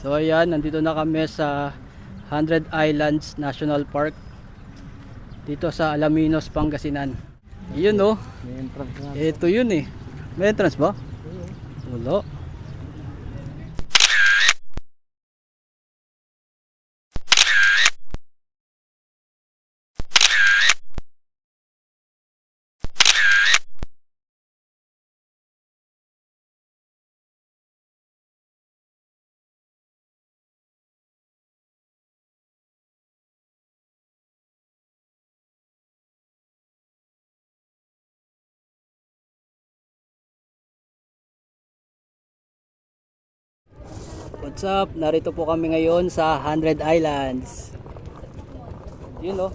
So ayan, nandito na kami sa 100 Islands National Park dito sa Alaminos, Pangasinan. Ayun oh. May entrance na. Ito yun eh. May entrance ba? Wala. What's up? Narito po kami ngayon sa 100 Islands. Yun oh.